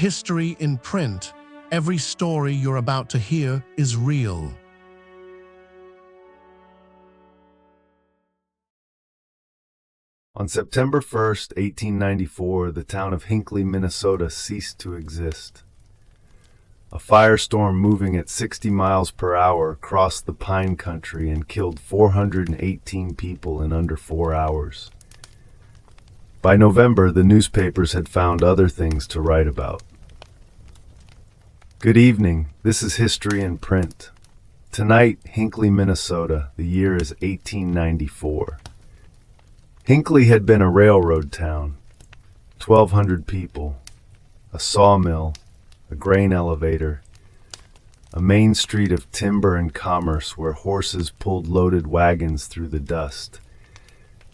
History in print. Every story you're about to hear is real. On September 1st, 1894, the town of Hinckley, Minnesota ceased to exist. A firestorm moving at 60 miles per hour crossed the pine country and killed 418 people in under 4 hours. By November, the newspapers had found other things to write about. Good evening, this is History in Print. Tonight, Hinckley, Minnesota, the year is 1894. Hinckley had been a railroad town, 1,200 people, a sawmill, a grain elevator, a main street of timber and commerce where horses pulled loaded wagons through the dust.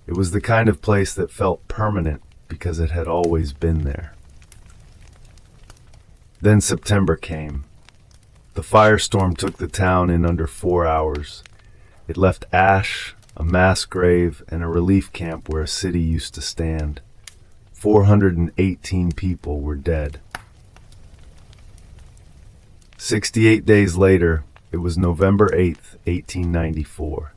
It was the kind of place that felt permanent because it had always been there. Then September came. The firestorm took the town in under 4 hours. It left ash, a mass grave, and a relief camp where a city used to stand. 418 people were dead. 68 days later, it was November 8th, 1894.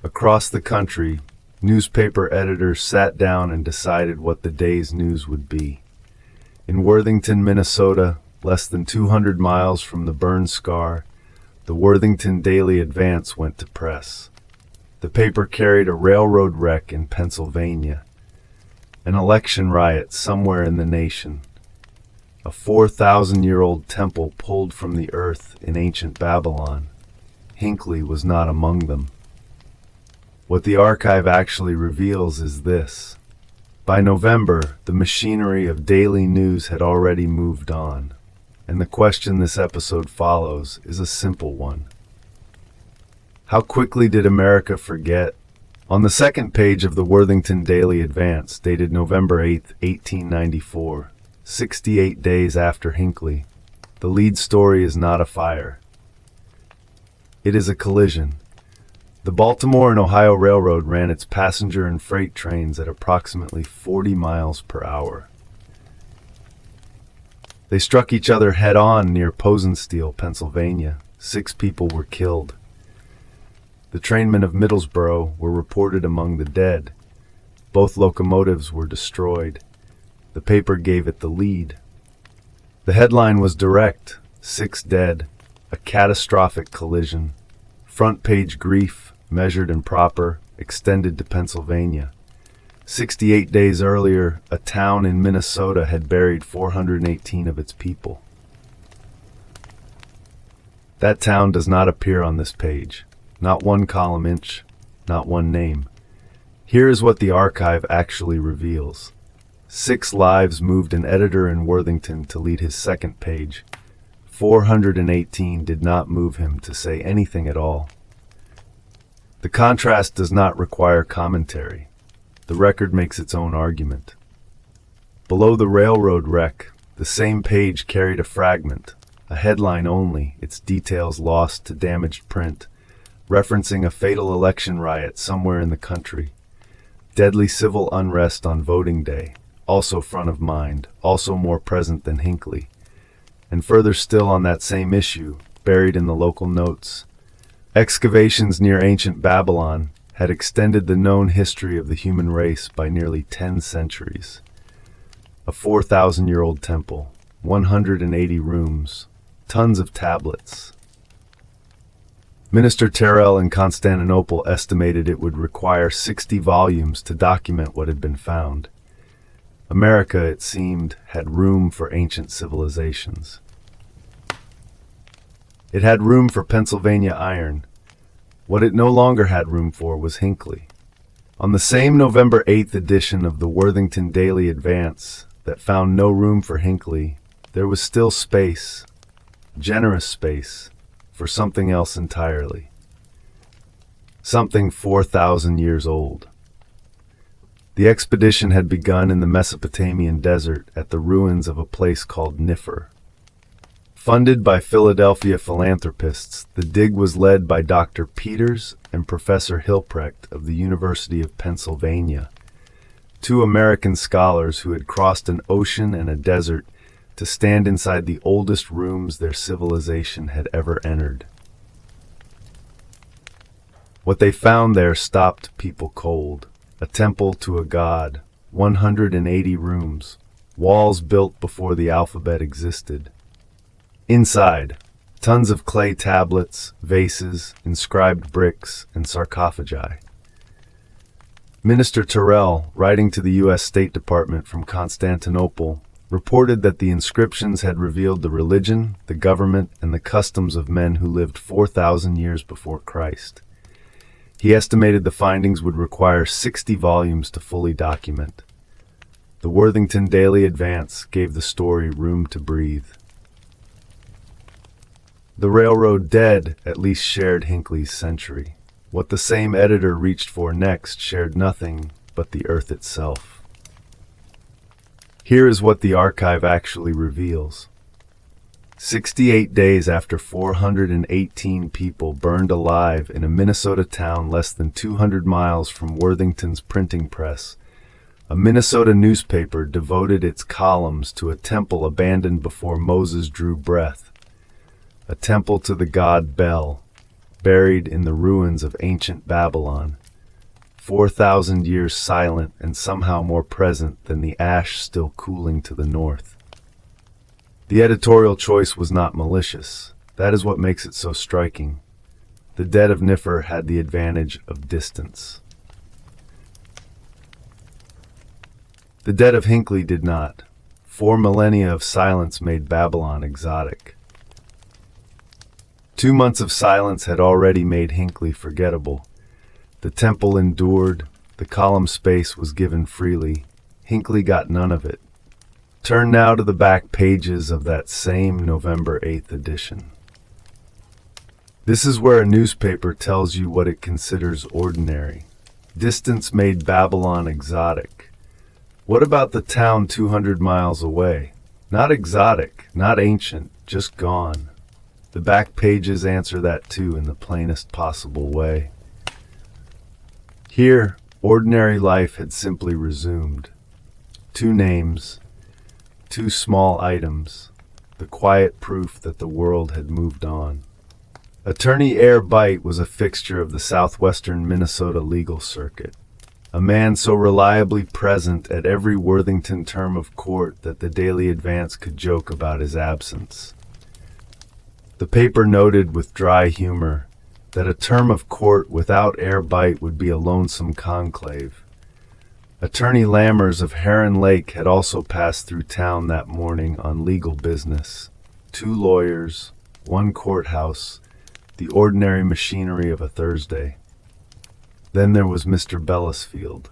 Across the country, newspaper editors sat down and decided what the day's news would be. In Worthington, Minnesota, less than 200 miles from the burn scar, the Worthington Daily Advance went to press. The paper carried a railroad wreck in Pennsylvania, an election riot somewhere in the nation, a 4,000-year-old temple pulled from the earth in ancient Babylon. Hinckley was not among them. What the archive actually reveals is this. By November, the machinery of daily news had already moved on, and the question this episode follows is a simple one. How quickly did America forget? On the second page of the Worthington Daily Advance, dated November 8, 1894, 68 days after Hinckley, the lead story is not a fire. It is a collision. The Baltimore and Ohio Railroad ran its passenger and freight trains at approximately 40 miles per hour. They struck each other head-on near Posensteel, Pennsylvania. 6 people were killed. The trainmen of Middlesboro were reported among the dead. Both locomotives were destroyed. The paper gave it the lead. The headline was direct: 6 dead, a catastrophic collision. Front page grief, measured and proper, extended to Pennsylvania. 68 days earlier, a town in Minnesota had buried 418 of its people. That town does not appear on this page. Not one column inch, not one name. Here is what the archive actually reveals. 6 lives moved an editor in Worthington to lead his second page. 418 did not move him to say anything at all. The contrast does not require commentary. The record makes its own argument. Below the railroad wreck, the same page carried a fragment, a headline only, its details lost to damaged print, referencing a fatal election riot somewhere in the country. Deadly civil unrest on voting day, also front of mind, also more present than Hinckley. And further still on that same issue, buried in the local notes, excavations near ancient Babylon had extended the known history of the human race by nearly 10 centuries. A 4,000-year-old temple, 180 rooms, tons of tablets. Minister Terrell in Constantinople estimated it would require 60 volumes to document what had been found. America, it seemed, had room for ancient civilizations. It had room for Pennsylvania iron. What it no longer had room for was Hinckley. On the same November 8th edition of the Worthington Daily Advance that found no room for Hinckley, there was still space, generous space, for something else entirely. Something 4,000 years old. The expedition had begun in the Mesopotamian desert at the ruins of a place called Niffer. Funded by Philadelphia philanthropists, the dig was led by Dr. Peters and Professor Hilprecht of the University of Pennsylvania, 2 American scholars who had crossed an ocean and a desert to stand inside the oldest rooms their civilization had ever entered. What they found there stopped people cold. A temple to a god, 180 rooms, walls built before the alphabet existed. Inside, tons of clay tablets, vases, inscribed bricks, and sarcophagi. Minister Terrell, writing to the U.S. State Department from Constantinople, reported that the inscriptions had revealed the religion, the government, and the customs of men who lived 4,000 years before Christ. He estimated the findings would require 60 volumes to fully document. The Worthington Daily Advance gave the story room to breathe. The railroad dead at least shared Hinckley's century. What the same editor reached for next shared nothing but the earth itself. Here is what the archive actually reveals. 68 days after 418 people burned alive in a Minnesota town less than 200 miles from Worthington's printing press, a Minnesota newspaper devoted its columns to a temple abandoned before Moses drew breath, a temple to the god Bel, buried in the ruins of ancient Babylon, 4,000 years silent and somehow more present than the ash still cooling to the north. The editorial choice was not malicious. That is what makes it so striking. The dead of Niffer had the advantage of distance. The dead of Hinckley did not. 4 millennia of silence made Babylon exotic. 2 months of silence had already made Hinckley forgettable. The temple endured, the column space was given freely. Hinckley got none of it. Turn now to the back pages of that same November 8th edition. This is where a newspaper tells you what it considers ordinary. Distance made Babylon exotic. What about the town 200 miles away? Not exotic, not ancient, just gone. The back pages answer that too in the plainest possible way. Here, ordinary life had simply resumed. 2 names, 2 small items, the quiet proof that the world had moved on. Attorney Air Bite was a fixture of the southwestern Minnesota legal circuit, a man so reliably present at every Worthington term of court that the Daily Advance could joke about his absence. The paper noted with dry humor that a term of court without Air Bite would be a lonesome conclave. Attorney Lammers of Heron Lake had also passed through town that morning on legal business. 2 lawyers, 1 courthouse, the ordinary machinery of a Thursday. Then there was Mr. Bellisfield.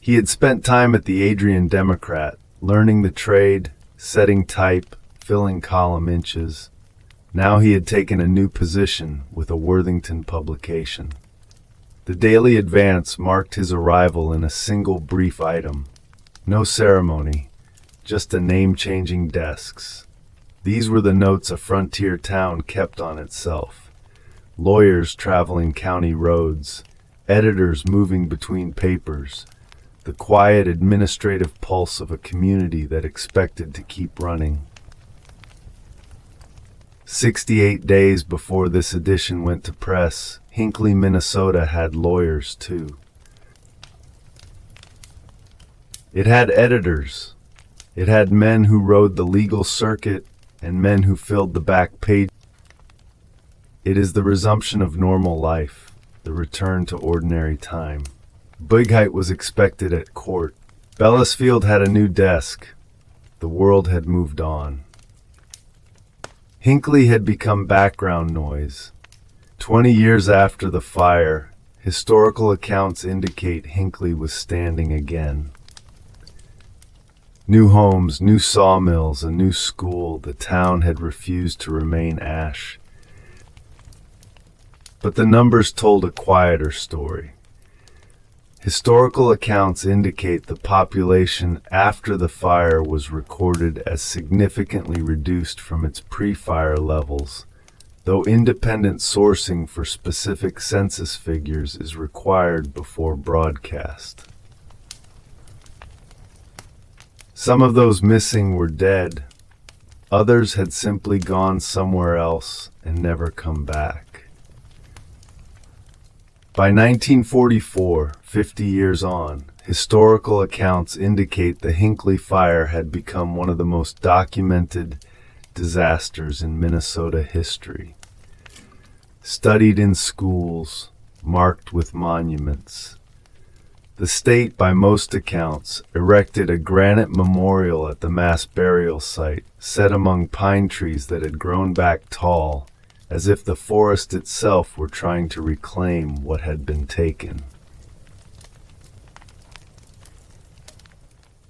He had spent time at the Adrian Democrat, learning the trade, setting type, filling column inches. Now he had taken a new position with a Worthington publication. The Daily Advance marked his arrival in a single brief item. No ceremony, just a name-changing desks. These were the notes a frontier town kept on itself. Lawyers traveling county roads, editors moving between papers, the quiet administrative pulse of a community that expected to keep running. 68 days before this edition went to press, Hinckley, Minnesota had lawyers too. It had editors. It had men who rode the legal circuit and men who filled the back page. It is the resumption of normal life, the return to ordinary time. Bigheit was expected at court. Bellisfield had a new desk. The world had moved on. Hinckley had become background noise. 20 years after the fire, historical accounts indicate Hinckley was standing again. New homes, new sawmills, a new school, the town had refused to remain ash. But the numbers told a quieter story. Historical accounts indicate the population after the fire was recorded as significantly reduced from its pre-fire levels, though independent sourcing for specific census figures is required before broadcast. Some of those missing were dead. Others had simply gone somewhere else and never come back. By 1944, 50 years on, historical accounts indicate the Hinckley fire had become one of the most documented disasters in Minnesota history. Studied in schools, marked with monuments. The state, by most accounts, erected a granite memorial at the mass burial site, set among pine trees that had grown back tall, as if the forest itself were trying to reclaim what had been taken.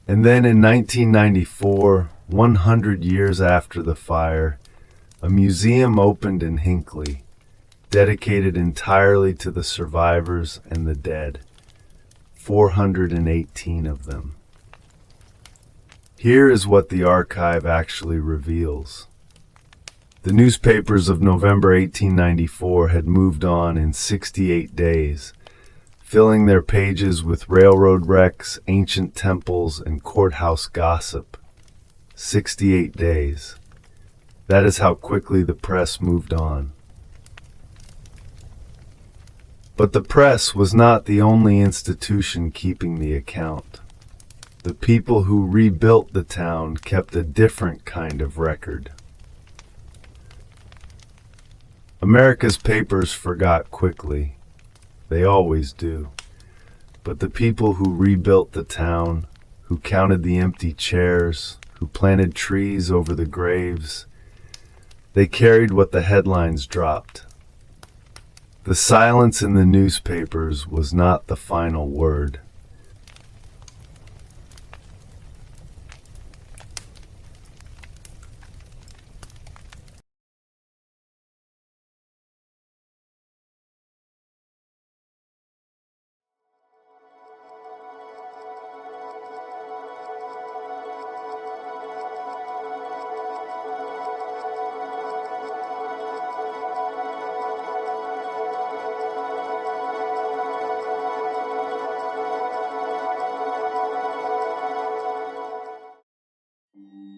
And then in 1994, 100 years after the fire, a museum opened in Hinckley, dedicated entirely to the survivors and the dead, 418 of them. Here is what the archive actually reveals. The newspapers of November 1894 had moved on in 68 days, filling their pages with railroad wrecks, ancient temples, and courthouse gossip. 68 days. That is how quickly the press moved on. But the press was not the only institution keeping the account. The people who rebuilt the town kept a different kind of record. America's papers forgot quickly. They always do. But the people who rebuilt the town, who counted the empty chairs, who planted trees over the graves, they carried what the headlines dropped. The silence in the newspapers was not the final word.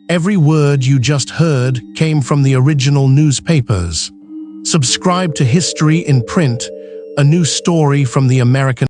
Every word you just heard came from the original newspapers. Subscribe to History in Print, a new story from the American